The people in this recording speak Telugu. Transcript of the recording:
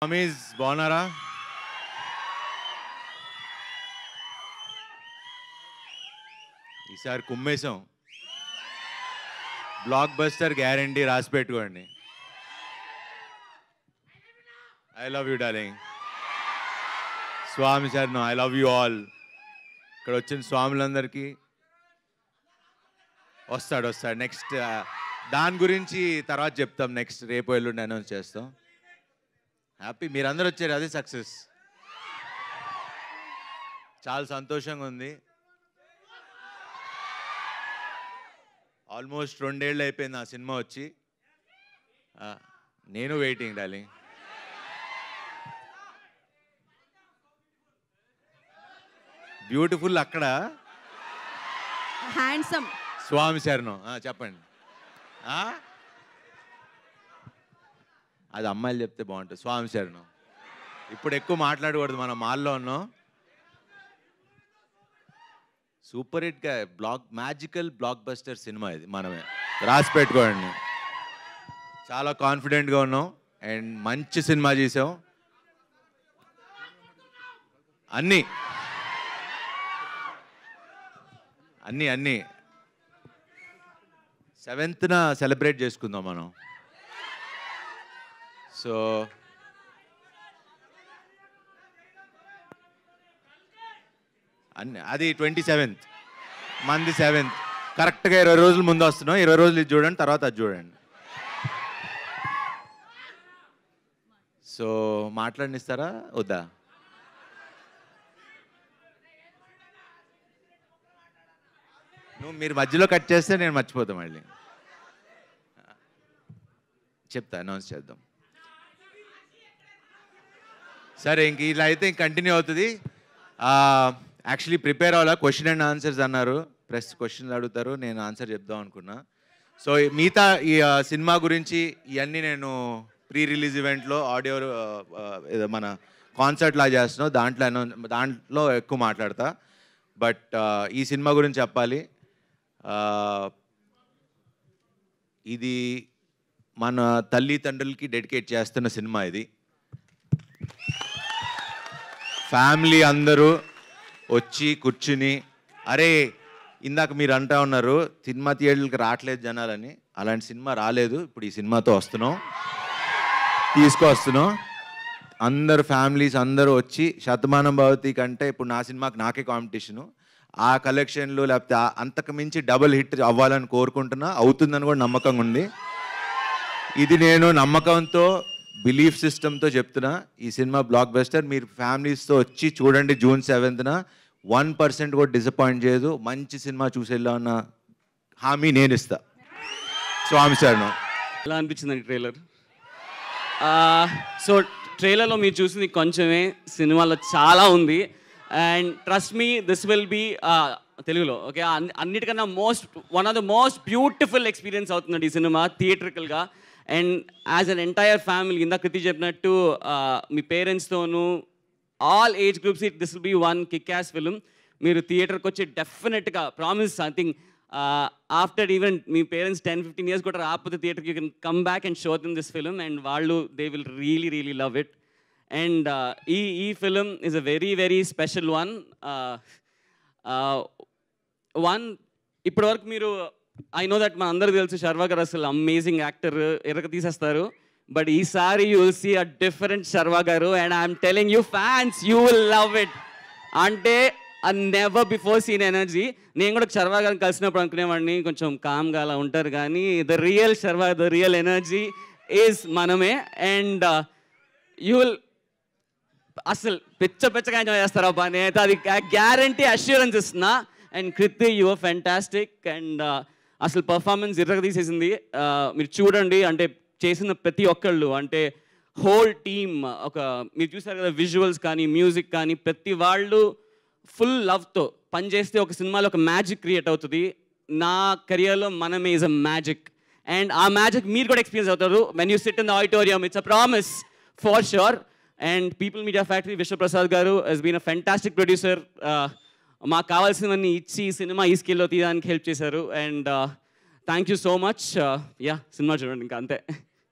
స్వామీస్ బాగున్నారా? ఈసారి కుమ్మేశాం. బ్లాక్ బస్టర్ గ్యారంటీ, రాసి పెట్టుకోండి. I love you darling. Swami sir, I love you all. ఇక్కడ వచ్చిన స్వాములందరికీ వస్తాడు నెక్స్ట్. దాని గురించి తర్వాత చెప్తాం. నెక్స్ట్ రేపు ఎల్లుండి అనౌన్స్ చేస్తాం. హ్యాపీ మీరందరూ వచ్చారు, అదే సక్సెస్. చాలా సంతోషంగా ఉంది. ఆల్మోస్ట్ 2 ఏళ్ళు అయిపోయింది ఆ సినిమా వచ్చి. నేను వెయిటింగ్ డార్లింగ్. బ్యూటిఫుల్ అక్కడ, హ్యాండ్సమ్ స్వామి శరణం. చెప్పండి. అది అమ్మాయిలు చెప్తే బాగుంటుంది. స్వామి శరణం. ఇప్పుడు ఎక్కువ మాట్లాడకూడదు, మనం మాల్లో ఉన్నాం. సూపర్ హిట్గా మ్యాజికల్ బ్లాక్ బస్టర్ సినిమా ఇది. మనమే రాసి పెట్టుకోండి. చాలా కాన్ఫిడెంట్గా ఉన్నాం అండ్ మంచి సినిమా చేసాం. అన్నీ 7th సెలబ్రేట్ చేసుకుందాం మనం. సో అది 27th, మంది 7th. కరెక్ట్గా 20 రోజుల ముందు వస్తున్నాం. 20 రోజులు ఇది చూడండి, తర్వాత అది చూడండి. సో మాట్లాడినిస్తారా వద్దా? మీరు మధ్యలో కట్ చేస్తే నేను మర్చిపోతా. మళ్ళీ చెప్తా, అనౌన్స్ చేద్దాం. సరే, ఇంక ఇలా అయితే కంటిన్యూ అవుతుంది. యాక్చువల్లీ ప్రిపేర్ అవ్వాలా. క్వశ్చన్ అండ్ ఆన్సర్స్ అన్నారు. ప్రెస్ క్వశ్చన్లు అడుగుతారు, నేను ఆన్సర్ చెప్దాం అనుకున్నా. సో మిగతా ఈ సినిమా గురించి ఇవన్నీ నేను ప్రీ రిలీజ్ ఈవెంట్లో ఆడియో మన కాన్సర్ట్ లా చేస్తున్నాం, దాంట్లో ఎక్కువ మాట్లాడతా. బట్ ఈ సినిమా గురించి చెప్పాలి. ఇది మన తల్లిదండ్రులకి డెడికేట్ చేస్తున్న సినిమా ఇది. ఫ్యామిలీ అందరూ వచ్చి కూర్చుని, అరే ఇందాక మీరు అంటా ఉన్నారు సినిమా థియేటర్కి రావట్లేదు జనాలని. అలాంటి సినిమా రాలేదు. ఇప్పుడు ఈ సినిమాతో తీసుకొస్తున్నాం. అందరు ఫ్యామిలీస్ అందరూ వచ్చి, శతమానం భవతి కంటే ఇప్పుడు నా సినిమాకి నాకే కాంపిటీషను. ఆ కలెక్షన్లు లేకపోతే అంతకు మించి డబుల్ హిట్ అవ్వాలని కోరుకుంటున్నా. అవుతుందని కూడా నమ్మకంగా ఉంది. ఇది నేను నమ్మకంతో, బిలీఫ్ సిస్టమ్తో చెప్తున్నా. ఈ సినిమా బ్లాక్ బస్టర్. మీరు ఫ్యామిలీస్తో వచ్చి చూడండి. June 7th 1% కూడా డిసప్పాయింట్ చేయదు. మంచి సినిమా చూసేలా ఉన్న హామీ నేను ఇస్తా. స్వామి శరణం. ఎలా అనిపించిందండి ట్రైలర్? సో ట్రైలర్లో మీరు చూసింది కొంచెమే, సినిమాలో చాలా ఉంది. And trust me, this will be తెలుగులో ఓకే అన్నిటికన్నా one of the most beautiful experience అవుతుందండి ఈ సినిమా థియేట్రికల్గా. And as an entire family, ఇందాక కృతి చెప్పినట్టు మీ పేరెంట్స్తోనూ all age groups, this will be one kick ass film. మీరు థియేటర్కి వచ్చి డెఫినెట్గా promise, I think after even మీ పేరెంట్స్ 10-15 years కూడా రాకపోతే థియేటర్కి, you can come back and show them this film and వాళ్ళు they will really love it. And ఈ film is a very special one. ఇప్పటివరకు మీరు, ఐ నో దట్ మన అందరూ తెలుసు శర్వా గారు అసలు అమేజింగ్ యాక్టర్, ఎరగ తీసేస్తారు. బట్ ఈసారి you will see a different Sharwa garu. And I'm telling you fans, you will love it. అంటే నెవర్ బిఫోర్ సీన్ ఎనర్జీ. నేను కూడా శర్వా గారిని కలిసినప్పుడు అనుకునేవాడిని కొంచెం కామ్గా అలా ఉంటారు, కానీ the real Sharwa, the real energy is మనమే. అండ్ యూ విల్ అసలు పిచ్చగా ఎంజాయ్ చేస్తారు అబ్బా. నేనైతే అది గ్యారంటీ అష్యూరెన్స్ ఇస్తున్నా. And Kriti, you are fantastic. And అసలు పర్ఫార్మెన్స్ ఇరగ తీసేసింది. మీరు చూడండి, అంటే చేసిన ప్రతి ఒక్కళ్ళు, అంటే హోల్ టీమ్, మీరు చూసారు కదా విజువల్స్ కానీ మ్యూజిక్ కానీ, ప్రతి వాళ్ళు ఫుల్ లవ్తో పనిచేస్తే ఒక సినిమాలో ఒక మ్యాజిక్ క్రియేట్ అవుతుంది. నా కెరియర్లో Manamey is a magic. And ఆ మ్యాజిక్ మీరు కూడా ఎక్స్పీరియన్స్ అవుతారు when you sit in the auditorium. It's a promise for sure. And People Media Factory Vishwaprasad garu he's been a fantastic producer. మాకు కావాల్సినవన్నీ ఇచ్చి సినిమా ఈ స్కేల్లో తీయడానికి హెల్ప్ చేశారు. And thank you so much. Yeah, cinema చూడండి, ఇంకా అంతే.